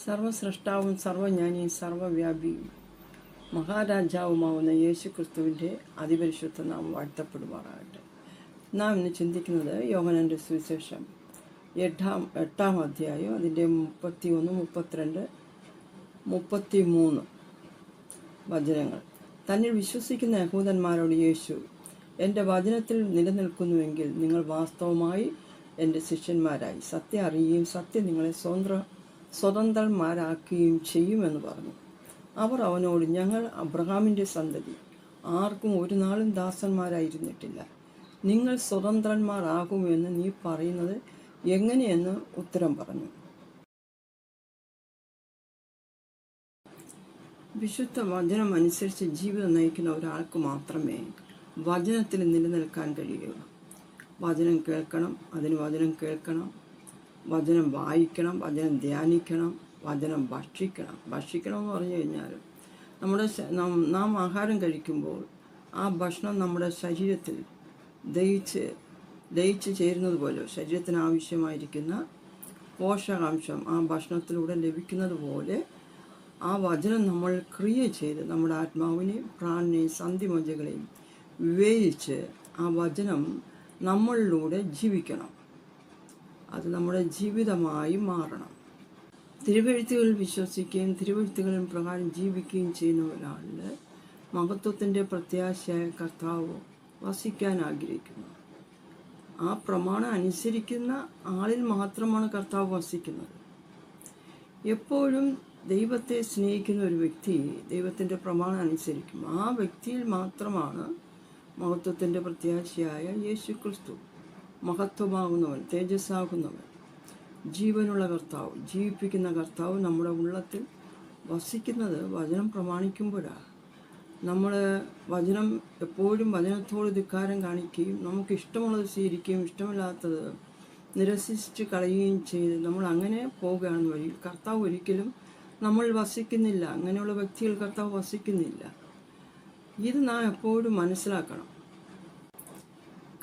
സർവസ്രഷ്ടാവും സർവജ്ഞാനിയും സർവവ്യാപിയും മഹാരാജാവുമാവുന്ന യേശു ക്രിസ്തുവിൻ്റെ അതിപരിശുദ്ധ നാം വാഴ്ത്തപ്പെടുമാറാകട്ടെ. നാം ഇന്ന് ചിന്തിക്കുന്നത് യോഹന്നാൻ്റെ സുവിശേഷം എട്ടാം അധ്യായം അതിൻ്റെ 31, 32, 33 വചനങ്ങൾ. തന്നിൽ വിശ്വസിക്കുന്ന യഹൂദന്മാരോട് യേശു, എൻ്റെ വചനത്തിൽ നിലനിൽക്കുന്നുവെങ്കിൽ നിങ്ങൾ വാസ്തവമായി എൻ്റെ ശിഷ്യന്മാരായി സത്യം അറിയുകയും സത്യം നിങ്ങളെ സ്വതന്ത്രന്മാരാക്കുകയും ചെയ്യുമെന്ന് പറഞ്ഞു. അവർ അവനോട്, ഞങ്ങൾ അബ്രഹാമിൻ്റെ സന്തതി, ആർക്കും ഒരു നാളും ദാസന്മാരായിരുന്നിട്ടില്ല. നിങ്ങൾ സ്വതന്ത്രന്മാരാകുമെന്ന് നീ പറയുന്നത് എങ്ങനെയെന്ന് ഉത്തരം പറഞ്ഞു. വിശുദ്ധ വചനം അനുസരിച്ച് ജീവിതം നയിക്കുന്ന ഒരാൾക്ക് മാത്രമേ വചനത്തിൽ നിലനിൽക്കാൻ കഴിയുകയുള്ളൂ. വചനം കേൾക്കണം, അതിന് വചനം കേൾക്കണം, വചനം വായിക്കണം, വചനം ധ്യാനിക്കണം, വചനം ഭക്ഷിക്കണം. ഭക്ഷിക്കണം എന്ന് പറഞ്ഞു കഴിഞ്ഞാൽ നാം ആഹാരം കഴിക്കുമ്പോൾ ആ ഭക്ഷണം നമ്മുടെ ശരീരത്തിൽ ദഹിച്ച് ചേരുന്നത് പോലെ ശരീരത്തിന് ആവശ്യമായിരിക്കുന്ന പോഷകാംശം ആ ഭക്ഷണത്തിലൂടെ ലഭിക്കുന്നത് പോലെ ആ വചനം നമ്മൾ ക്രിയ ചെയ്ത് നമ്മുടെ ആത്മാവിനെയും പ്രാണനെയും സന്ധിമജ്ജകളെയും വിവേചിച്ച് ആ വചനം നമ്മളിലൂടെ ജീവിക്കണം. അത് നമ്മുടെ ജീവിതമായി മാറണം. തിരുവെഴുത്തുകളിൽ വിശ്വസിക്കുകയും തിരുവെഴുത്തുകളിൽ പ്രകാരം ജീവിക്കുകയും ചെയ്യുന്ന ഒരാളിൽ മഹത്വത്തിൻ്റെ പ്രത്യാശയായ കർത്താവ് വസിക്കാൻ ആഗ്രഹിക്കുന്നു. ആ പ്രമാണം അനുസരിക്കുന്ന ആളിൽ മാത്രമാണ് കർത്താവ് വസിക്കുന്നത്. എപ്പോഴും ദൈവത്തെ സ്നേഹിക്കുന്ന ഒരു വ്യക്തി ദൈവത്തിൻ്റെ പ്രമാണം അനുസരിക്കും. ആ വ്യക്തിയിൽ മാത്രമാണ് മഹത്വത്തിൻ്റെ പ്രത്യാശയായ യേശു ക്രിസ്തു, മഹത്വമാകുന്നവൻ, തേജസ്സാകുന്നവൻ, ജീവനുള്ള കർത്താവ്, ജീവിപ്പിക്കുന്ന കർത്താവ് നമ്മുടെ ഉള്ളത്തിൽ വസിക്കുന്നത് വചനം പ്രമാണിക്കുമ്പോഴാണ്. നമ്മൾ വചനം എപ്പോഴും വചനത്തോട് ധിക്കാരം കാണിക്കുകയും നമുക്ക് ഇഷ്ടമുള്ളത് സ്വീകരിക്കുകയും ഇഷ്ടമില്ലാത്തത് നിരസിച്ച് കളയുകയും ചെയ്ത് നമ്മൾ അങ്ങനെ പോവുകയാണെന്ന് വഴി കർത്താവ് ഒരിക്കലും നമ്മൾ വസിക്കുന്നില്ല. അങ്ങനെയുള്ള വ്യക്തികൾ കർത്താവ് വസിക്കുന്നില്ല. ഇത് നാം എപ്പോഴും മനസ്സിലാക്കണം.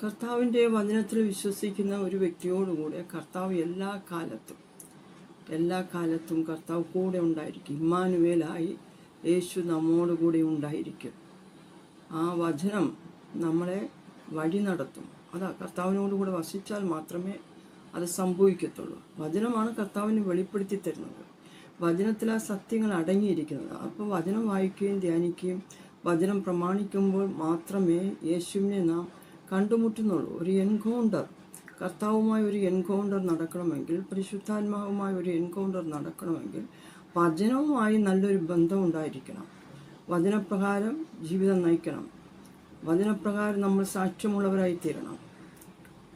കർത്താവിൻ്റെ വചനത്തിൽ വിശ്വസിക്കുന്ന ഒരു വ്യക്തിയോടുകൂടെ കർത്താവ് എല്ലാ കാലത്തും കർത്താവ് കൂടെ ഉണ്ടായിരിക്കും. ഇമ്മാനുവേലായി യേശു നമ്മോടുകൂടെ ഉണ്ടായിരിക്കും. ആ വചനം നമ്മളെ വഴി നടത്തും. അതാ കർത്താവിനോടുകൂടെ വസിച്ചാൽ മാത്രമേ അത് സംഭവിക്കത്തുള്ളൂ. വചനമാണ് കർത്താവിന് വെളിപ്പെടുത്തി തരുന്നത്. വചനത്തിൽ ആ സത്യങ്ങൾ അടങ്ങിയിരിക്കുന്നത്. അപ്പോൾ വചനം വായിക്കുകയും ധ്യാനിക്കുകയും വചനം പ്രമാണിക്കുമ്പോൾ മാത്രമേ യേശുവിനെ നാം കണ്ടുമുട്ടുന്നുള്ളൂ. ഒരു എൻകൗണ്ടർ, കർത്താവുമായ ഒരു എൻകൗണ്ടർ നടക്കണമെങ്കിൽ, പരിശുദ്ധാത്മാവുമായ ഒരു എൻകൗണ്ടർ നടക്കണമെങ്കിൽ വചനവുമായി നല്ലൊരു ബന്ധം ഉണ്ടായിരിക്കണം. വചനപ്രകാരം ജീവിതം നയിക്കണം. വചനപ്രകാരം നമ്മൾ സാക്ഷ്യമുള്ളവരായി തീരണം.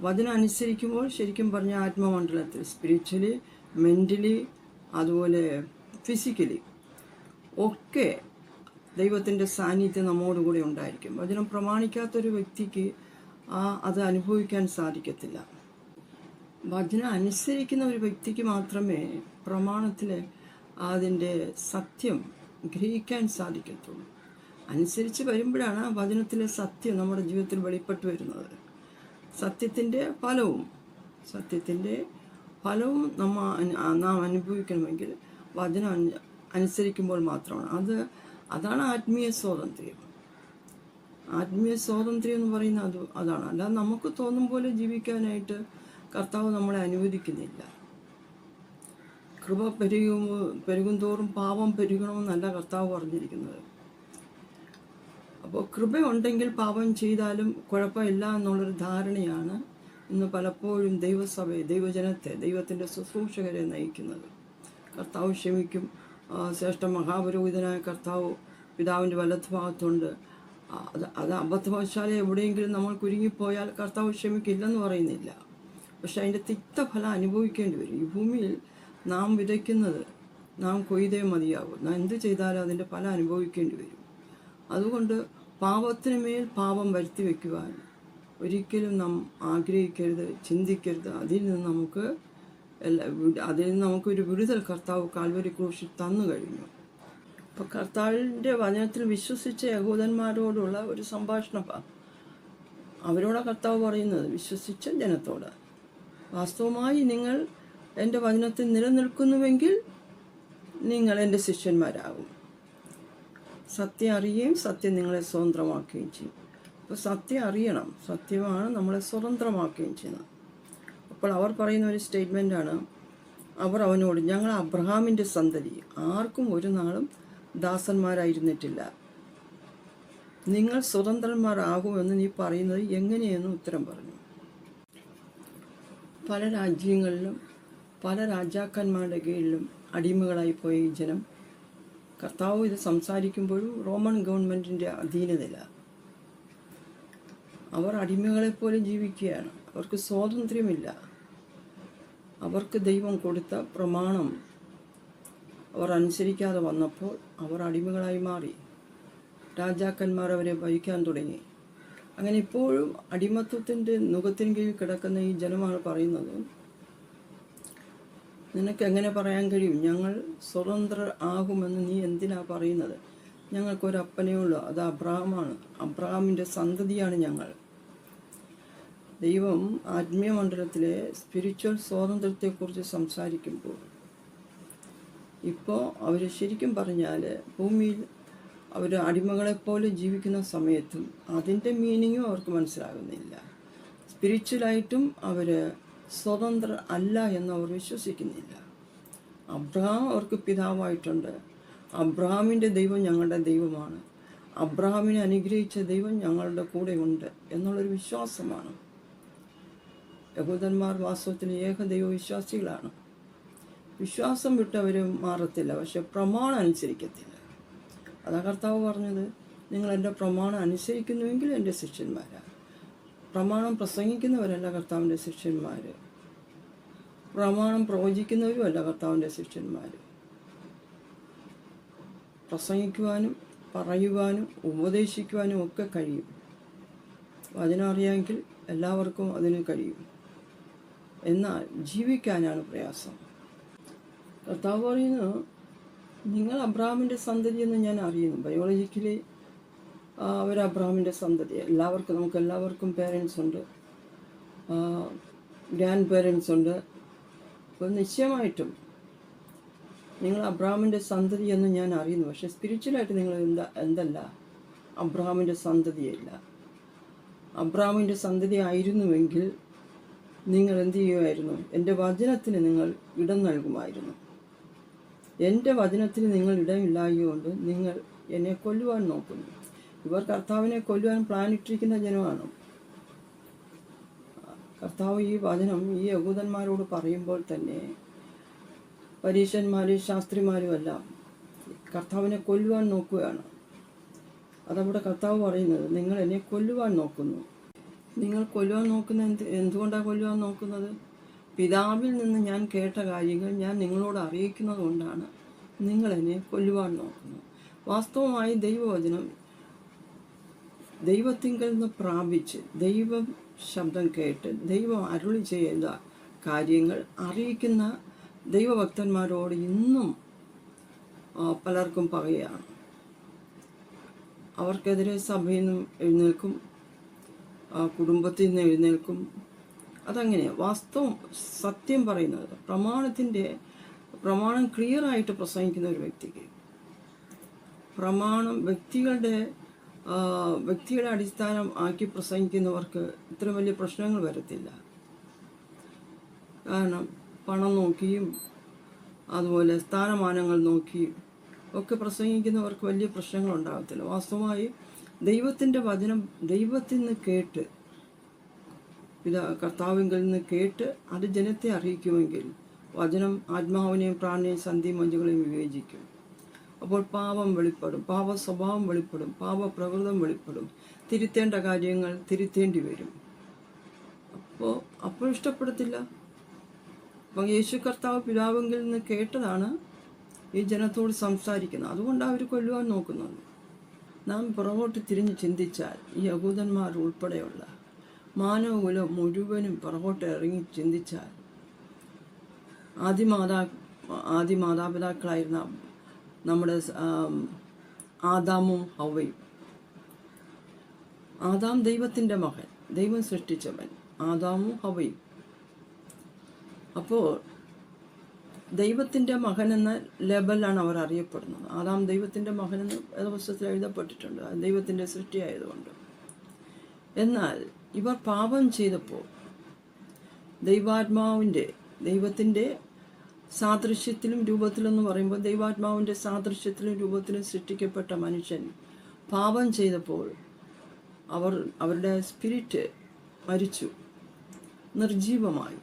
വചനം അനുസരിക്കുമ്പോൾ ശരിക്കും പറഞ്ഞ ആത്മമണ്ഡലത്തിൽ സ്പിരിച്വലി, മെൻ്റലി, അതുപോലെ ഫിസിക്കലി ഒക്കെ ദൈവത്തിൻ്റെ സാന്നിധ്യം നമ്മോടുകൂടി ഉണ്ടായിരിക്കും. വചനം പ്രമാണിക്കാത്തൊരു വ്യക്തിക്ക് അത് അനുഭവിക്കാൻ സാധിക്കത്തില്ല. വചനം അനുസരിക്കുന്ന ഒരു വ്യക്തിക്ക് മാത്രമേ പ്രമാണത്തിൽ അതിൻ്റെ സത്യം ഗ്രഹിക്കാൻ സാധിക്കത്തുള്ളൂ. അനുസരിച്ച് വരുമ്പോഴാണ് ആ വചനത്തിലെ സത്യം നമ്മുടെ ജീവിതത്തിൽ വെളിപ്പെട്ട് വരുന്നത്. സത്യത്തിൻ്റെ ഫലവും നാം അനുഭവിക്കണമെങ്കിൽ വചനം അനുസരിക്കുമ്പോൾ മാത്രമാണ്. അതാണ് ആത്മീയ സ്വാതന്ത്ര്യം. ആത്മീയ സ്വാതന്ത്ര്യം എന്ന് പറയുന്നത് അതാണ്. അല്ലാതെ നമുക്ക് തോന്നും പോലെ ജീവിക്കാനായിട്ട് കർത്താവ് നമ്മളെ അനുവദിക്കുന്നില്ല. കൃപ പെരുകും തോറും പാപം പെരുകണമെന്നല്ല കർത്താവ് പറഞ്ഞിരിക്കുന്നത്. അപ്പോൾ കൃപ ഉണ്ടെങ്കിൽ പാപം ചെയ്താലും കുഴപ്പമില്ല എന്നുള്ളൊരു ധാരണയാണ് ഇന്ന് പലപ്പോഴും ദൈവസഭയെ, ദൈവജനത്തെ, ദൈവത്തിൻ്റെ ശുശ്രൂഷകരെ നയിക്കുന്നത്. കർത്താവ് ക്ഷമിക്കും. ശ്രേഷ്ഠ മഹാപുരോഹിതനായ കർത്താവ് പിതാവിൻ്റെ വലത്തുഭാഗത്തുണ്ട്. അത് അബദ്ധവശാലെ എവിടെയെങ്കിലും നമ്മൾ കുരുങ്ങിപ്പോയാൽ കർത്താവ് ക്ഷമിക്കില്ലെന്ന് പറയുന്നില്ല. പക്ഷെ അതിൻ്റെ തിക്തഫലം അനുഭവിക്കേണ്ടി വരും. ഈ ഭൂമിയിൽ നാം വിതയ്ക്കുന്നത് നാം കൊയ്തേ മതിയാകും. നാം എന്ത് ചെയ്താലും അതിൻ്റെ ഫലം അനുഭവിക്കേണ്ടി വരും. അതുകൊണ്ട് പാപത്തിന് മേൽ പാപം വരുത്തി വയ്ക്കുവാൻ ഒരിക്കലും നാം ആഗ്രഹിക്കരുത്, ചിന്തിക്കരുത്. അതിൽ നിന്ന് നമുക്കൊരു വിടുതൽ കർത്താവ് കാൽവരി ക്രൂശിൽ തന്നു കഴിഞ്ഞു. അപ്പോൾ കർത്താവിൻ്റെ വചനത്തിൽ വിശ്വസിച്ച യഹൂദന്മാരോടുള്ള ഒരു സംഭാഷണമാണ് അവരോട് കർത്താവ് പറയുന്നത്. വിശ്വസിച്ച ജനത്തോട്, വാസ്തവമായി നിങ്ങൾ എൻ്റെ വചനത്തിൽ നിലനിൽക്കുന്നുവെങ്കിൽ നിങ്ങൾ എൻ്റെ ശിഷ്യന്മാരാകും. സത്യം അറിയുകയും സത്യം നിങ്ങളെ സ്വതന്ത്രമാക്കുകയും ചെയ്യും. അപ്പോൾ സത്യം അറിയണം, സത്യമാണ് നമ്മളെ സ്വതന്ത്രമാക്കുകയും ചെയ്യുന്നത്. അപ്പോൾ അവർ പറയുന്ന ഒരു സ്റ്റേറ്റ്മെൻറ്റാണ്, അവർ അവനോട്, ഞങ്ങൾ അബ്രഹാമിൻ്റെ സന്തതി, ആർക്കും ഒരു നാളും ദാസന്മാരായിരുന്നിട്ടില്ല, നിങ്ങൾ സ്വതന്ത്രന്മാരാകുമെന്ന് നീ പറയുന്നത് എങ്ങനെയെന്ന് ഉത്തരം പറഞ്ഞു. പല രാജ്യങ്ങളിലും പല രാജാക്കന്മാരുടെ കീഴിലും അടിമകളായി പോയ ഈ ജനം കർത്താവ് ഇത് സംസാരിക്കുമ്പോഴും റോമൻ ഗവൺമെൻറ്റിൻ്റെ അധീനതയില്ല. അവർ അടിമകളെപ്പോലെ ജീവിക്കുകയാണ്. അവർക്ക് സ്വാതന്ത്ര്യമില്ല. അവർക്ക് ദൈവം കൊടുത്ത പ്രമാണം അവർ അനുസരിക്കാതെ വന്നപ്പോൾ അവർ അടിമകളായി മാറി. രാജാക്കന്മാർ അവരെ ഭരിക്കാൻ തുടങ്ങി. അങ്ങനെ ഇപ്പോഴും അടിമത്വത്തിൻ്റെ നുഖത്തിന് കീഴിൽ കിടക്കുന്ന ഈ ജനമാണ് പറയുന്നത്, നിനക്ക് എങ്ങനെ പറയാൻ കഴിയും ഞങ്ങൾ സ്വതന്ത്രർ ആകുമെന്ന്? നീ എന്തിനാ പറയുന്നത്? ഞങ്ങൾക്കൊരപ്പനേ ഉള്ളൂ, അത് അബ്രഹാമാണ്. അബ്രഹാമിൻ്റെ സന്തതിയാണ് ഞങ്ങൾ. ദൈവം ആത്മീയ മണ്ഡലത്തിലെ സ്പിരിച്വൽ സ്വാതന്ത്ര്യത്തെക്കുറിച്ച് സംസാരിക്കുമ്പോൾ ഇപ്പോൾ അവർ ശരിക്കും പറഞ്ഞാൽ ഭൂമിയിൽ അവർ അടിമകളെപ്പോലെ ജീവിക്കുന്ന സമയത്തും അതിൻ്റെ മീനിങ്ങും അവർക്ക് മനസ്സിലാകുന്നില്ല. സ്പിരിച്വലായിട്ടും അവർ സ്വതന്ത്രർ അല്ല എന്നവർ വിശ്വസിക്കുന്നില്ല. അബ്രഹാം അവർക്ക് പിതാവായിട്ടുണ്ട്. അബ്രഹാമിൻ്റെ ദൈവം ഞങ്ങളുടെ ദൈവമാണ്. അബ്രഹാമിനെ അനുഗ്രഹിച്ച ദൈവം ഞങ്ങളുടെ കൂടെ ഉണ്ട് എന്നുള്ളൊരു വിശ്വാസമാണ്. യഹൂദന്മാർ വാസ്തവത്തിൽ ഏകദൈവ വിശ്വാസികളാണ്. വിശ്വാസം വിട്ടവർ മാറത്തില്ല, പക്ഷെ പ്രമാണം അനുസരിക്കത്തില്ല. അതാ കർത്താവ് പറഞ്ഞത്, നിങ്ങൾ എൻ്റെ പ്രമാണം അനുസരിക്കുന്നുവെങ്കിൽ എൻ്റെ ശിഷ്യന്മാരാണ്. പ്രമാണം പ്രസംഗിക്കുന്നവരല്ല കർത്താവിൻ്റെ ശിഷ്യന്മാർ. പ്രമാണം പ്രവചിക്കുന്നവരുമല്ല കർത്താവിൻ്റെ ശിഷ്യന്മാർ. പ്രസംഗിക്കുവാനും പറയുവാനും ഉപദേശിക്കുവാനും ഒക്കെ കഴിയും. വചനം അറിയാമെങ്കിൽ എല്ലാവർക്കും അതിന് കഴിയും. എന്നാൽ ജീവിക്കാനാണ് പ്രയാസം. കർത്താവ് പറയുന്നു, നിങ്ങൾ അബ്രഹാമിൻ്റെ സന്തതി എന്ന് ഞാൻ അറിയുന്നു. ബയോളജിക്കലി അവർ അബ്രഹാമിൻ്റെ സന്തതി. നമുക്ക് എല്ലാവർക്കും പേരൻസ് ഉണ്ട്, ഗ്രാൻഡ് പേരൻസ് ഉണ്ട്. അപ്പോൾ നിശ്ചയമായിട്ടും നിങ്ങൾ അബ്രഹാമിൻ്റെ സന്തതി എന്ന് ഞാൻ അറിയുന്നു. പക്ഷേ സ്പിരിച്വലായിട്ട് നിങ്ങൾ എന്തല്ല, അബ്രഹാമിൻ്റെ സന്തതിയല്ല. അബ്രഹാമിൻ്റെ സന്തതി ആയിരുന്നുവെങ്കിൽ നിങ്ങൾ എന്ത് ചെയ്യുമായിരുന്നു? എൻ്റെ വചനത്തിന് നിങ്ങൾ ഇടം നൽകുമായിരുന്നു. എൻ്റെ വചനത്തിന് നിങ്ങൾ ഇടമില്ലായതുകൊണ്ട് നിങ്ങൾ എന്നെ കൊല്ലുവാൻ നോക്കുന്നു. ഇവർ കർത്താവിനെ കൊല്ലുവാൻ പ്ലാൻ ഇട്ടിരിക്കുന്ന ജനമാണ്. കർത്താവ് ഈ വചനം ഈ യഹൂദന്മാരോട് പറയുമ്പോൾ തന്നെ പരീശന്മാരും ശാസ്ത്രിമാരുമെല്ലാം കർത്താവിനെ കൊല്ലുവാൻ നോക്കുകയാണ്. അതവിടെ കർത്താവ് പറയുന്നത്, നിങ്ങൾ എന്നെ കൊല്ലുവാൻ നോക്കുന്നു. നിങ്ങൾ കൊല്ലുവാൻ നോക്കുന്ന എന്തുകൊണ്ടാണ് കൊല്ലുവാൻ നോക്കുന്നത്? പിതാവിൽ നിന്ന് ഞാൻ കേട്ട കാര്യങ്ങൾ ഞാൻ നിങ്ങളോട് അറിയിക്കുന്നത് കൊണ്ടാണ് നിങ്ങൾ എന്നെ കൊല്ലുവാൻ നോക്കുന്നത്. വാസ്തവമായി ദൈവവചനം ദൈവത്തിങ്കൽ നിന്ന് പ്രാപിച്ച് ദൈവം ശബ്ദം കേട്ട് ദൈവം അരുളി ചെയ്ത കാര്യങ്ങൾ അറിയിക്കുന്ന ദൈവഭക്തന്മാരോട് ഇന്നും പലർക്കും പകയാണ്. അവർക്കെതിരെ സഭയിൽ നിന്നും എഴുന്നേൽക്കും, കുടുംബത്തിൽ നിന്ന് എഴുന്നേൽക്കും. അതങ്ങനെയാണ് സത്യം പറയുന്നത്. പ്രമാണം ക്ലിയറായിട്ട് പ്രസംഗിക്കുന്ന ഒരു വ്യക്തിക്ക് പ്രമാണം വ്യക്തിയുടെ അടിസ്ഥാനം ആക്കി പ്രസംഗിക്കുന്നവർക്ക് ഇത്ര വലിയ പ്രശ്നങ്ങൾ വരത്തില്ല. കാരണം പണം നോക്കിയും അതുപോലെ സ്ഥാനമാനങ്ങൾ നോക്കിയും ഒക്കെ പ്രസംഗിക്കുന്നവർക്ക് വലിയ പ്രശ്നങ്ങൾ ഉണ്ടാകത്തില്ല. വാസ്തവമായി ദൈവത്തിൻ്റെ വചനം ദൈവത്തിൽ നിന്ന് കേട്ട് കർത്താവിങ്കിൽ നിന്ന് കേട്ട് അത് ജനത്തെ അറിയിക്കുമെങ്കിൽ വചനം ആത്മാവിനെയും പ്രാണനെയും സന്ധിയും മഞ്ചുകളെയും വിവേചിക്കും. അപ്പോൾ പാപം വെളിപ്പെടും, പാപ സ്വഭാവം വെളിപ്പെടും, പാപപ്രകൃതം വെളിപ്പെടും, തിരുത്തേണ്ട കാര്യങ്ങൾ തിരുത്തേണ്ടി വരും. അപ്പോൾ ഇഷ്ടപ്പെടത്തില്ല. അപ്പം യേശു കർത്താവ് പിതാവെങ്കിൽ നിന്ന് കേട്ടതാണ് ഈ ജനത്തോട് സംസാരിക്കുന്നത്. അതുകൊണ്ടാണ് അവർ കൊല്ലുവാൻ നോക്കുന്നത്. നാം പുറകോട്ട് തിരിഞ്ഞ് ചിന്തിച്ചാൽ ഈ യഹൂദന്മാർ ഉൾപ്പെടെയുള്ള മാനവകുലം മുഴുവനും പുറകോട്ട് ഇറങ്ങി ചിന്തിച്ചാൽ ആദി മാതാപിതാക്കളായിരുന്ന നമ്മുടെ ആദാമും ഹവ്വയും. ആദാം ദൈവത്തിൻ്റെ മകൻ, ദൈവം സൃഷ്ടിച്ചവൻ. ആദാമും ഹവ്വയും. അപ്പോൾ ദൈവത്തിൻ്റെ മകൻ എന്ന ലേബലിലാണ് അവർ അറിയപ്പെടുന്നത്. ആദാം ദൈവത്തിൻ്റെ മകനെന്ന് വേദപുസ്തകത്തിൽ എഴുതപ്പെട്ടിട്ടുണ്ട്, ദൈവത്തിൻ്റെ സൃഷ്ടിയായതുകൊണ്ട്. എന്നാൽ ഇവർ പാപം ചെയ്തപ്പോൾ ദൈവത്തിൻ്റെ സാദൃശ്യത്തിലും രൂപത്തിലെന്ന് പറയുമ്പോൾ ദൈവാത്മാവിൻ്റെ സാദൃശ്യത്തിലും രൂപത്തിലും സൃഷ്ടിക്കപ്പെട്ട മനുഷ്യൻ പാപം ചെയ്തപ്പോൾ അവരുടെ സ്പിരിറ്റ് മരിച്ചു, നിർജീവമായി.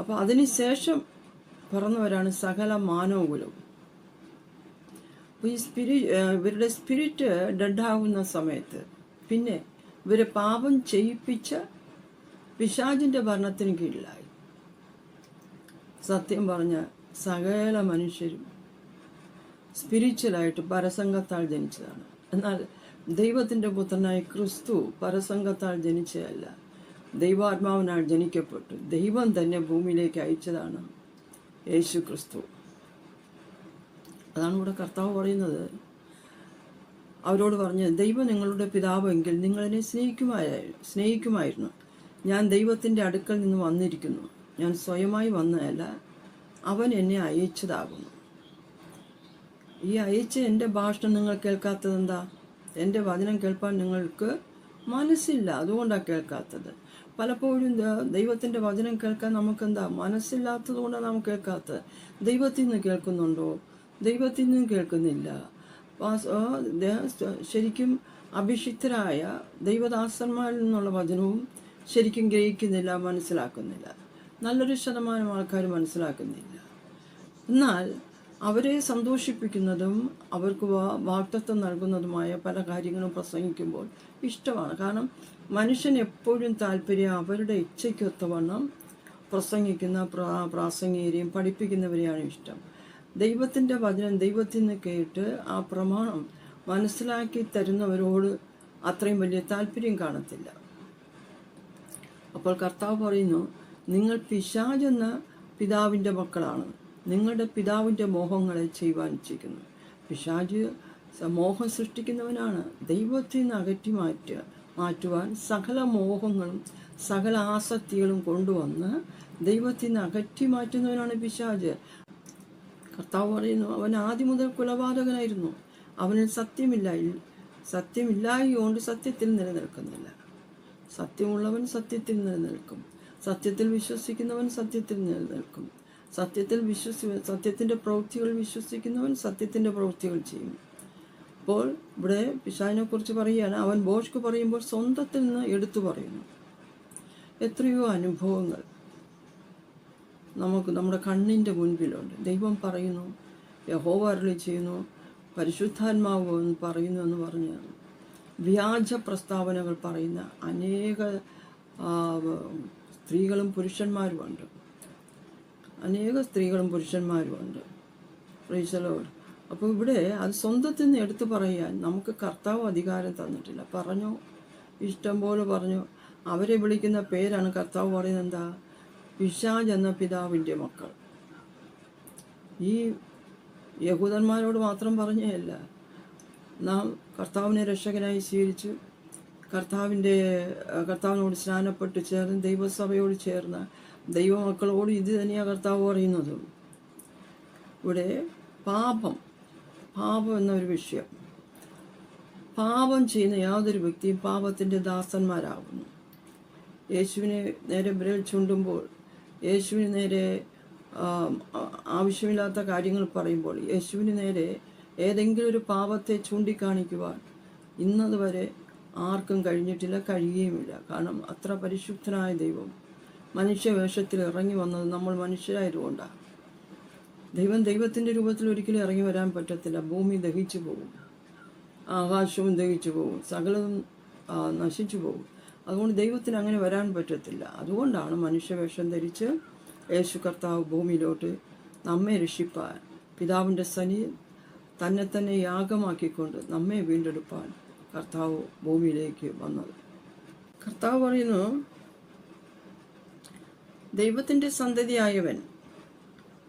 അപ്പോൾ അതിനുശേഷം പിറന്നവരാണ് സകല മാനവകുലവും. അപ്പോൾ ഇവരുടെ സ്പിരിറ്റ് ഡെഡാകുന്ന സമയത്ത് പിന്നെ ഇവരെ പാപം ചെയ്യിപ്പിച്ച പിശാചിൻ്റെ ഭരണത്തിന് കീഴിലായി. സത്യം പറഞ്ഞ സകല മനുഷ്യരും സ്പിരിച്വലായിട്ട് പരസംഗത്താൽ ജനിച്ചതാണ്. എന്നാൽ ദൈവത്തിൻ്റെ പുത്രനായ ക്രിസ്തു പരസംഗത്താൽ ജനിച്ചതല്ല, ദൈവാത്മാവിനാൽ ജനിക്കപ്പെട്ടു. ദൈവം തന്നെ ഭൂമിയിലേക്ക് അയച്ചതാണ് യേശു ക്രിസ്തു. അതാണ് ഇവിടെ കർത്താവ് പറയുന്നത്. അവരോട് പറഞ്ഞത്, ദൈവം നിങ്ങളുടെ പിതാവെങ്കിൽ നിങ്ങളെന്നെ സ്നേഹിക്കുമായിരുന്നു. ഞാൻ ദൈവത്തിൻ്റെ അടുക്കൽ നിന്ന് വന്നിരിക്കുന്നു. ഞാൻ സ്വയമായി വന്നതല്ല, അവൻ എന്നെ അയച്ചതാകുന്നു. ഈ അയച്ച എൻ്റെ ഭാഷണം നിങ്ങൾ കേൾക്കാത്തതെന്താ? എൻ്റെ വചനം കേൾപ്പാൻ നിങ്ങൾക്ക് മനസ്സില്ല, അതുകൊണ്ടാണ് കേൾക്കാത്തത്. പലപ്പോഴും ദൈവത്തിൻ്റെ വചനം കേൾക്കാൻ നമുക്കെന്താ മനസ്സില്ലാത്തത് കൊണ്ടാണ് നാം കേൾക്കാത്തത്. ദൈവത്തിൽ നിന്ന് കേൾക്കുന്നുണ്ടോ? ദൈവത്തിൽ നിന്നും കേൾക്കുന്നില്ല. ശരിക്കും അഭിഷിക്തരായ ദൈവദാസന്മാരിൽ നിന്നുള്ള വചനവും ശരിക്കും ഗ്രഹിക്കുന്നില്ല, മനസ്സിലാക്കുന്നില്ല. നല്ലൊരു ശതമാനം ആൾക്കാർ മനസ്സിലാക്കുന്നില്ല. എന്നാൽ അവരെ സന്തോഷിപ്പിക്കുന്നതും അവർക്ക് വാഗ്ദത്തം നൽകുന്നതുമായ പല കാര്യങ്ങളും പ്രസംഗിക്കുമ്പോൾ ഇഷ്ടമാണ്. കാരണം മനുഷ്യൻ എപ്പോഴും താല്പര്യം അവരുടെ ഇച്ഛയ്ക്കൊത്തവണ്ണം പ്രസംഗിക്കുന്ന പ്രാസംഗികരെയും പഠിപ്പിക്കുന്നവരെയാണ് ഇഷ്ടം. ദൈവത്തിൻ്റെ വചനം ദൈവത്തിൽ നിന്ന് കേട്ട് ആ പ്രമാണം മനസ്സിലാക്കി തരുന്നവരോട് അത്രയും വലിയ താല്പര്യം കാണത്തില്ല. അപ്പോൾ കർത്താവ് പറയുന്നു, നിങ്ങൾ പിശാചെന്ന പിതാവിൻ്റെ മക്കളാണ്, നിങ്ങളുടെ പിതാവിൻ്റെ മോഹങ്ങളെ ചെയ്യുവാൻ ഇച്ഛിക്കുന്നു. പിശാച് മോഹം സൃഷ്ടിക്കുന്നവനാണ്. ദൈവത്തിൽ നിന്ന് അകറ്റി മാറ്റുവാൻ സകല മോഹങ്ങളും സകല ആസക്തികളും കൊണ്ടുവന്ന് ദൈവത്തിൽ നിന്ന് അകറ്റി മാറ്റുന്നവനാണ് പിശാച്. കർത്താവ് പറയുന്നു, അവൻ ആദ്യം മുതൽ കുലപാതകനായിരുന്നു. അവനിൽ സത്യമില്ലായതുകൊണ്ട് സത്യത്തിൽ നിലനിൽക്കുന്നില്ല. സത്യമുള്ളവൻ സത്യത്തിൽ നിലനിൽക്കും. സത്യത്തിൽ വിശ്വസിക്കുന്നവൻ സത്യത്തിൽ നിലനിൽക്കും. സത്യത്തിൻ്റെ പ്രവൃത്തികൾ വിശ്വസിക്കുന്നവൻ സത്യത്തിൻ്റെ പ്രവൃത്തികൾ ചെയ്യും. അപ്പോൾ ഇവിടെ പിശാചിനെ കുറിച്ച് പറയുകയാണ്. അവൻ ബോഷ്ക്ക് പറയുമ്പോൾ സ്വന്തത്തിൽ നിന്ന് എടുത്തു പറയുന്നു. എത്രയോ അനുഭവങ്ങൾ നമ്മുടെ കണ്ണിൻ്റെ മുൻപിലുണ്ട്. ദൈവം പറയുന്നു, യഹോവ അരുളി ചെയ്യുന്നു, പരിശുദ്ധാത്മാവ് പറയുന്നു എന്ന് പറഞ്ഞ് വ്യാജ പ്രസ്താവനകൾ പറയുന്ന അനേക സ്ത്രീകളും പുരുഷന്മാരുമുണ്ട്. Praise the Lord. അപ്പോൾ ഇവിടെ അത് സ്വന്തത്തിൽ നിന്ന് എടുത്തു പറയാൻ നമുക്ക് കർത്താവ് അധികാരം തന്നിട്ടില്ല. പറഞ്ഞോ, ഇഷ്ടം പോലെ പറഞ്ഞോ. അവരെ വിളിക്കുന്ന പേരാണ് കർത്താവ് പറയുന്നത്. എന്താ? പിശാച് എന്ന പിതാവിൻ്റെ മക്കൾ. ഈ യഹൂദന്മാരോട് മാത്രം പറഞ്ഞതല്ല, നാം കർത്താവിനെ രക്ഷകനായി സ്വീകരിച്ചു കർത്താവിനോട് സ്നാനപ്പെട്ട് ചേർന്ന് ദൈവസഭയോട് ചേർന്ന ദൈവമക്കളോട് ഇത് തന്നെയാണ് കർത്താവ് പറയുന്നതും. ഇവിടെ പാപം എന്നൊരു വിഷയം. പാപം ചെയ്യുന്ന യാതൊരു വ്യക്തിയും പാപത്തിൻ്റെ ദാസന്മാരാകുന്നു. യേശുവിനെ നേരെ വിരൽ ചൂണ്ടുമ്പോൾ, യേശുവിന് നേരെ ആവശ്യമില്ലാത്ത കാര്യങ്ങൾ പറയുമ്പോൾ, യേശുവിന് നേരെ ഏതെങ്കിലും ഒരു പാപത്തെ ചൂണ്ടിക്കാണിക്കുവാൻ ഇന്നതുവരെ ആർക്കും കഴിഞ്ഞിട്ടില്ല, കഴിയുകയുമില്ല. കാരണം അത്ര പരിശുദ്ധനായ ദൈവം മനുഷ്യവേഷത്തിൽ ഇറങ്ങി വന്നത് നമ്മൾ മനുഷ്യരായതുകൊണ്ടാണ്. ദൈവത്തിൻ്റെ രൂപത്തിൽ ഒരിക്കലും ഇറങ്ങി വരാൻ പറ്റത്തില്ല. ഭൂമി ദഹിച്ചു പോകും, ആകാശവും ദഹിച്ചു പോകും, സകലതും നശിച്ചു പോകും. അതുകൊണ്ട് ദൈവത്തിന് അങ്ങനെ വരാൻ പറ്റത്തില്ല. അതുകൊണ്ടാണ് മനുഷ്യവേഷം ധരിച്ച് യേശു കർത്താവ് ഭൂമിയിലോട്ട് നമ്മെ രക്ഷിപ്പാൻ, പിതാവിൻ്റെ സന്നിധിയിൽ തന്നെ യാഗമാക്കിക്കൊണ്ട് നമ്മെ വീണ്ടെടുപ്പാൻ കർത്താവ് ഭൂമിയിലേക്ക് വന്നത്. കർത്താവ് പറയുന്നു, ദൈവത്തിൻ്റെ സന്തതിയായവൻ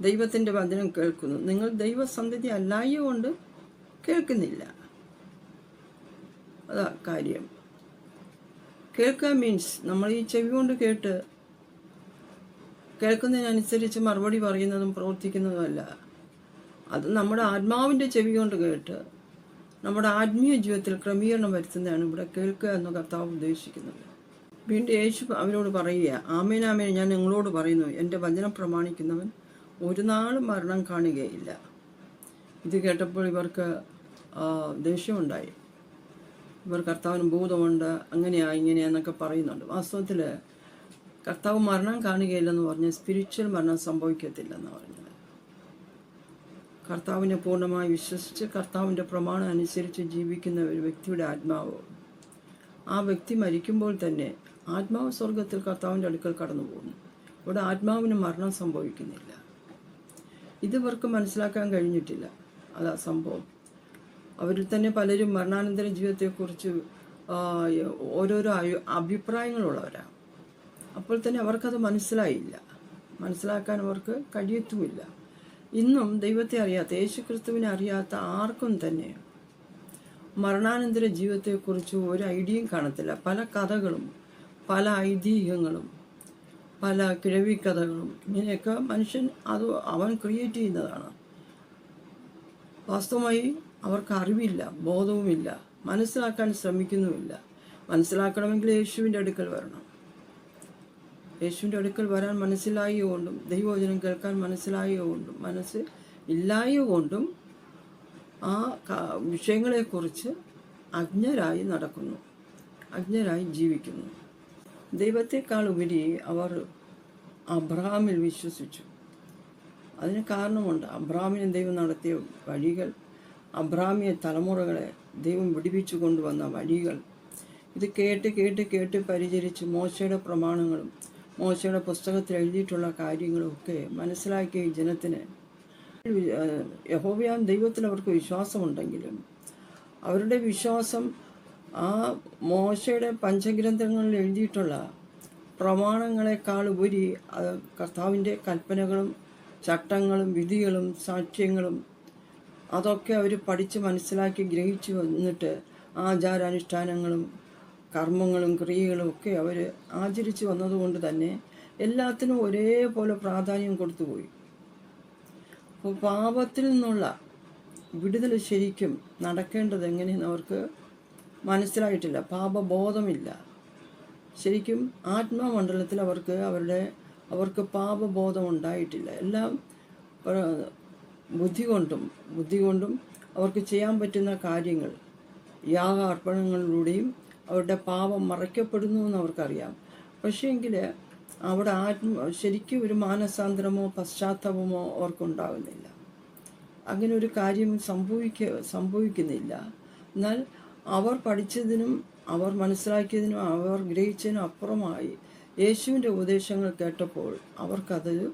ദൈവത്തിൻ്റെ വചനം കേൾക്കുന്നു. നിങ്ങൾ ദൈവസന്തതി അല്ലായതുകൊണ്ട് കേൾക്കുന്നില്ല. അതാ കാര്യം. കേൾക്കുക മീൻസ് നമ്മൾ ഈ ചെവി കൊണ്ട് കേട്ട് കേൾക്കുന്നതിനനുസരിച്ച് മറുപടി പറയുന്നതും പ്രവർത്തിക്കുന്നതുമല്ല. അത് നമ്മുടെ ആത്മാവിൻ്റെ ചെവി കൊണ്ട് കേട്ട് നമ്മുടെ ആത്മീയ ജീവിതത്തിൽ ക്രമീകരണം വരുത്തുന്നതാണ് ഇവിടെ കേൾക്കുക എന്ന് കർത്താവ് ഉദ്ദേശിക്കുന്നത്. വീണ്ടും യേശു അവരോട് പറയുക, ആമേൻ ആമേൻ ഞാൻ നിങ്ങളോട് പറയുന്നു, എൻ്റെ വചനം പ്രമാണിക്കുന്നവൻ ഒരു നാളും മരണം കാണുകയില്ല. ഇത് കേട്ടപ്പോൾ ഇവർക്ക് ദേഷ്യമുണ്ടായി. ഇവർ കർത്താവിന് ഭൂതമുണ്ട്, അങ്ങനെയാ ഇങ്ങനെയാന്നൊക്കെ പറയുന്നുണ്ട്. വാസ്തവത്തിൽ കർത്താവ് മരണം കാണുകയില്ലെന്ന് പറഞ്ഞ് സ്പിരിച്വൽ മരണം സംഭവിക്കത്തില്ലെന്ന് പറഞ്ഞത്. കർത്താവിനെ പൂർണ്ണമായി വിശ്വസിച്ച് കർത്താവിൻ്റെ പ്രമാണം അനുസരിച്ച് ജീവിക്കുന്ന ഒരു വ്യക്തിയുടെ ആത്മാവ്, ആ വ്യക്തി മരിക്കുമ്പോൾ തന്നെ ആത്മാവ് സ്വർഗത്തിൽ കർത്താവിൻ്റെ അടുക്കൽ കടന്നു പോകുന്നു. ഇവിടെ ആത്മാവിന് മരണം സംഭവിക്കുന്നില്ല. ഇതിവർക്ക് മനസ്സിലാക്കാൻ കഴിഞ്ഞിട്ടില്ല. അതാ സംഭവം. അവരിൽ തന്നെ പലരും മരണാനന്തര ജീവിതത്തെക്കുറിച്ച് ഓരോരോ അഭിപ്രായങ്ങളുള്ളവരാണ്. അപ്പോൾ തന്നെ അവർക്കത് മനസ്സിലായില്ല, മനസ്സിലാക്കാൻ അവർക്ക് കഴിയത്തുമില്ല. ഇന്നും ദൈവത്തെ അറിയാത്ത, യേശുക്രിസ്തുവിനെ അറിയാത്ത ആർക്കും തന്നെ മരണാനന്തര ജീവിതത്തെക്കുറിച്ച് ഒരു ഐഡിയയും കാണത്തില്ല. പല കഥകളും പല ഐതിഹ്യങ്ങളും പല കിഴവിക്കഥകളും ഇങ്ങനെയൊക്കെ മനുഷ്യൻ അവൻ ക്രിയേറ്റ് ചെയ്യുന്നതാണ്. വാസ്തവമായി അവർക്ക് അറിവില്ല, ബോധവുമില്ല, മനസ്സിലാക്കാൻ ശ്രമിക്കുന്നുമില്ല. മനസ്സിലാക്കണമെങ്കിൽ യേശുവിൻ്റെ അടുക്കൽ വരണം. യേശുവിൻ്റെ അടുക്കൽ വരാൻ മനസ്സിലായ കൊണ്ടും ദൈവവചനം കേൾക്കാൻ മനസ്സിലായ കൊണ്ടും മനസ്സ് ഇല്ലായ കൊണ്ടും ആ വിഷയങ്ങളെക്കുറിച്ച് അജ്ഞരായി നടക്കുന്നു, അജ്ഞരായി ജീവിക്കുന്നു. ദൈവത്തെക്കാൾ ഉപരി അവർ അബ്രഹാമിൽ വിശ്വസിച്ചു. അതിന് കാരണമുണ്ട്. അബ്രഹാമിനെ ദൈവം നടത്തിയ വഴികൾ, അബ്രഹാമിയ തലമുറകളെ ദൈവം വിടിവിച്ചു കൊണ്ടുവന്ന വഴികൾ, ഇത് കേട്ട് കേട്ട് കേട്ട് പരിചരിച്ച് മോശയുടെ പ്രമാണങ്ങളും മോശയുടെ പുസ്തകത്തിൽ എഴുതിയിട്ടുള്ള കാര്യങ്ങളുമൊക്കെ മനസ്സിലാക്കിയ ഈ ജനത്തിന് യഹോവയാം ദൈവത്തിൽ അവർക്ക് വിശ്വാസമുണ്ടെങ്കിലും അവരുടെ വിശ്വാസം ആ മോശയുടെ പഞ്ചഗ്രന്ഥങ്ങളിൽ എഴുതിയിട്ടുള്ള പ്രമാണങ്ങളെക്കാൾ ഉപരി കർത്താവിൻ്റെ കൽപ്പനകളും ചട്ടങ്ങളും വിധികളും സാക്ഷ്യങ്ങളും അതൊക്കെ അവർ പഠിച്ച് മനസ്സിലാക്കി ഗ്രഹിച്ചു വന്നിട്ട് ആചാരാനുഷ്ഠാനങ്ങളും കർമ്മങ്ങളും ക്രിയകളും ഒക്കെ അവർ ആചരിച്ചു വന്നതുകൊണ്ട് തന്നെ എല്ലാത്തിനും ഒരേപോലെ പ്രാധാന്യം കൊടുത്തുപോയി. അപ്പോൾ പാപത്തിൽ നിന്നുള്ള വിടുതൽ ശരിക്കും നടക്കേണ്ടത് എങ്ങനെയെന്ന് അവർക്ക് മനസ്സിലായിട്ടില്ല. പാപബോധമില്ല. ശരിക്കും ആത്മമണ്ഡലത്തിൽ അവർക്ക് പാപബോധം ഉണ്ടായിട്ടില്ല. എല്ലാം ബുദ്ധി കൊണ്ടും അവർക്ക് ചെയ്യാൻ പറ്റുന്ന കാര്യങ്ങൾ യാഗാർപ്പണങ്ങളിലൂടെയും അവരുടെ പാപം മറയ്ക്കപ്പെടുന്നു എന്ന് അവർക്കറിയാം. പക്ഷേങ്കിൽ അവിടെ ശരിക്കും ഒരു മാനസാന്തരമോ പശ്ചാത്താപമോ അവർക്കുണ്ടാകുന്നില്ല. അങ്ങനെ ഒരു കാര്യം സംഭവിക്കുന്നില്ല. എന്നാൽ അവർ പഠിച്ചതിനും അവർ മനസ്സിലാക്കിയതിനും അവർ ഗ്രഹിച്ചതിനും അപ്പുറമായി യേശുവിൻ്റെ ഉപദേശങ്ങൾ കേട്ടപ്പോൾ അവർക്കതൊരു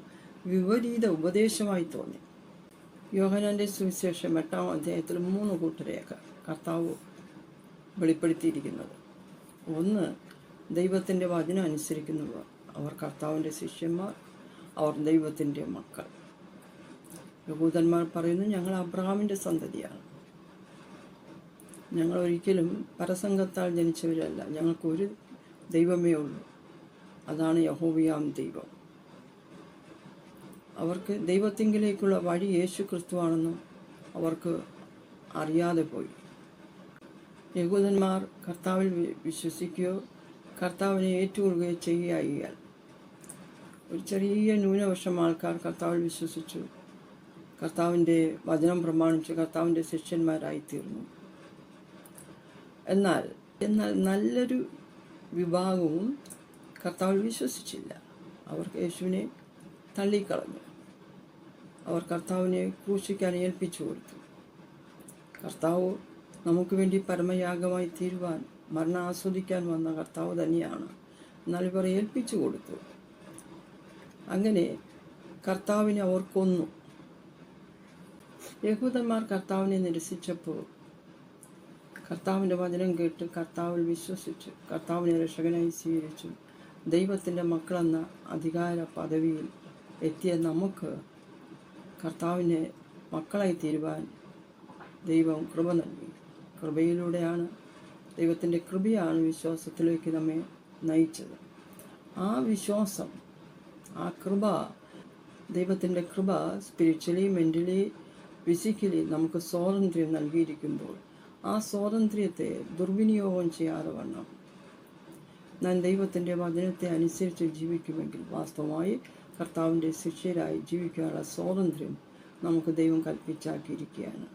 വിപരീത ഉപദേശമായി തോന്നി. യോഹന്നാൻ്റെ സുവിശേഷം 8-ാം അധ്യായത്തിൽ 3 കൂട്ടരെയൊക്കെ കർത്താവ് വെളിപ്പെടുത്തിയിരിക്കുന്നത്. ഒന്ന്, ദൈവത്തിൻ്റെ വചനം അനുസരിക്കുന്നവർ, അവർ കർത്താവിൻ്റെ ശിഷ്യന്മാർ, അവർ ദൈവത്തിൻ്റെ മക്കൾ. യഹൂദന്മാർ പറയുന്നു, ഞങ്ങൾ അബ്രഹാമിൻ്റെ സന്തതിയാണ്, ഞങ്ങൾ ഒരിക്കലും പരസംഗത്താൽ ജനിച്ചവരല്ല, ഞങ്ങൾക്കൊരു ദൈവമേ ഉള്ളൂ, അതാണ് യഹോവയാം ദൈവം. അവർക്ക് ദൈവത്തിങ്കിലേക്കുള്ള വഴി യേശു ക്രിസ്തുവാണെന്നും അവർക്ക് അറിയാതെ പോയി. യഹൂദന്മാർ കർത്താവിൽ വിശ്വസിക്കുകയോ കർത്താവിനെ ഏറ്റുകൊള്ളുകയോ ചെയ്യുകയാൽ ഒരു ചെറിയ ന്യൂനപക്ഷം ആൾക്കാർ കർത്താവിൽ വിശ്വസിച്ചു, കർത്താവിൻ്റെ വചനം പ്രമാണിച്ച് കർത്താവിൻ്റെ ശിഷ്യന്മാരായിത്തീർന്നു. എന്നാൽ നല്ലൊരു വിഭാഗവും കർത്താവിൽ വിശ്വസിച്ചില്ല. അവർ യേശുവിനെ തള്ളിക്കളഞ്ഞു. അവർ കർത്താവിനെ ക്രൂശിക്കാൻ ഏൽപ്പിച്ചു കൊടുത്തു. കർത്താവ് നമുക്ക് വേണ്ടി പരമയാഗമായി തീരുവാൻ മരണം ആസ്വദിക്കാൻ വന്ന കർത്താവ് തന്നെയാണ്. എന്നാൽ ഇവർ ഏൽപ്പിച്ചു കൊടുത്തു. അങ്ങനെ കർത്താവിനെ അവർ കൊന്നു. യഹൂദന്മാർ കർത്താവിനെ നിരസിച്ചപ്പോൾ കർത്താവിൻ്റെ വചനം കേട്ട് കർത്താവിൽ വിശ്വസിച്ചു കർത്താവിനെ രക്ഷകനായി സ്വീകരിച്ചു ദൈവത്തിൻ്റെ മക്കളെന്ന അധികാര പദവിയിൽ എത്തിയ നമുക്ക് കർത്താവിനെ മക്കളായി തീരുവാൻ ദൈവം കൃപ നൽകി. കൃപയിലൂടെയാണ്, ദൈവത്തിൻ്റെ കൃപയാണ് വിശ്വാസത്തിലേക്ക് നമ്മെ നയിച്ചത്. ആ വിശ്വാസം ആ കൃപ, ദൈവത്തിൻ്റെ കൃപ സ്പിരിച്വലി, മെൻ്റലി, ഫിസിക്കലി നമുക്ക് സ്വാതന്ത്ര്യം നൽകിയിരിക്കുമ്പോൾ ആ സ്വാതന്ത്ര്യത്തെ ദുർവിനിയോഗം ചെയ്യാതെ വണ്ണം ഞാൻ ദൈവത്തിൻ്റെ വചനത്തെ അനുസരിച്ച് ജീവിക്കുമെങ്കിൽ വാസ്തവമായി കർത്താവിൻ്റെ ശിഷ്യരായി ജീവിക്കാനുള്ള സ്വാതന്ത്ര്യം നമുക്ക് ദൈവം കൽപ്പിച്ചാക്കിയിരിക്കുകയാണ്.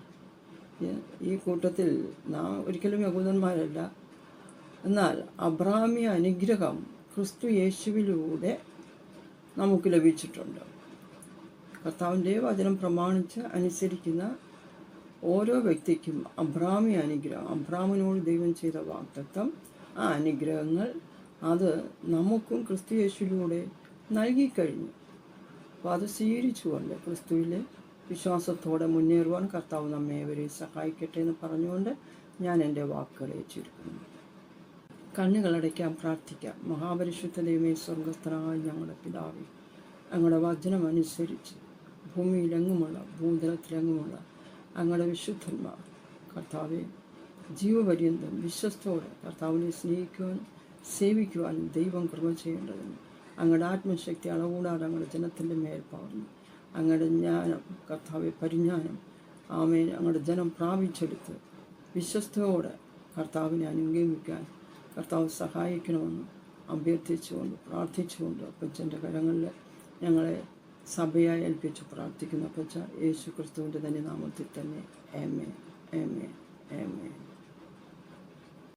ഈ കൂട്ടത്തിൽ നാം ഒരിക്കലും യഹൂദന്മാരല്ല. എന്നാൽ അബ്രാഹ്മ്യ അനുഗ്രഹം ക്രിസ്തു യേശുവിലൂടെ നമുക്ക് ലഭിച്ചിട്ടുണ്ട്. കർത്താവിൻ്റെ വചനം പ്രമാണിച്ച് അനുസരിക്കുന്ന ഓരോ വ്യക്തിക്കും അബ്രാഹ്മ്യ അനുഗ്രഹം, അബ്രാഹ്മിനോട് ദൈവം ചെയ്ത വാഗ്ദത്തം, ആ അനുഗ്രഹങ്ങൾ അത് നമുക്കും ക്രിസ്തു യേശുവിലൂടെ നൽകിക്കഴിഞ്ഞു. അപ്പോൾ അത് സ്വീകരിച്ചുകൊണ്ട് ക്രിസ്തുവിലെ വിശ്വാസത്തോടെ മുന്നേറുവാൻ കർത്താവ് നമ്മെ ഏവരെയും സഹായിക്കട്ടെ എന്ന് പറഞ്ഞുകൊണ്ട് ഞാൻ എൻ്റെ വാക്കുകളെ ചുരുക്കുന്നു. കണ്ണുകളടയ്ക്കാൻ പ്രാർത്ഥിക്കാം. മഹാപരിശുദ്ധ ദൈവമേ, സ്വർഗസ്ഥനായ ഞങ്ങളുടെ പിതാവേ, അങ്ങയുടെ വചനം അനുസരിച്ച് ഭൂമിയിലെങ്ങുമുള്ള, ഭൂതലത്തിലെങ്ങുമുള്ള അങ്ങയുടെ വിശുദ്ധന്മാർ കർത്താവെ ജീവപര്യന്തം വിശ്വസ്തോടെ കർത്താവിനെ സ്നേഹിക്കുവാനും സേവിക്കുവാനും ദൈവം കൃപ ചെയ്യേണ്ടതിന് അങ്ങയുടെ ആത്മശക്തി അളകൂടാതെ അങ്ങയുടെ ജനത്തിൻ്റെ മേൽ പകർന്നു. അങ്ങയുടെ ജ്ഞാനം കർത്താവെ, പരിജ്ഞാനം ആമേൻ അങ്ങയുടെ ജനം പ്രാപിച്ചെടുത്ത് വിശ്വസ്തയോടെ കർത്താവിനെ അനുഗമിക്കാൻ കർത്താവ് സഹായിക്കണമെന്ന് അഭ്യർത്ഥിച്ചുകൊണ്ട് പ്രാർത്ഥിച്ചുകൊണ്ട് അപ്പച്ചൻ്റെ കരങ്ങളിൽ ഞങ്ങളെ സഭയായി ഏൽപ്പിച്ച് പ്രാർത്ഥിക്കുന്ന അപ്പച്ച യേശു ക്രിസ്തുവിൻ്റെ തന്നെ നാമത്തിൽ തന്നെ ആമേൻ, ആമേൻ, ആമേൻ.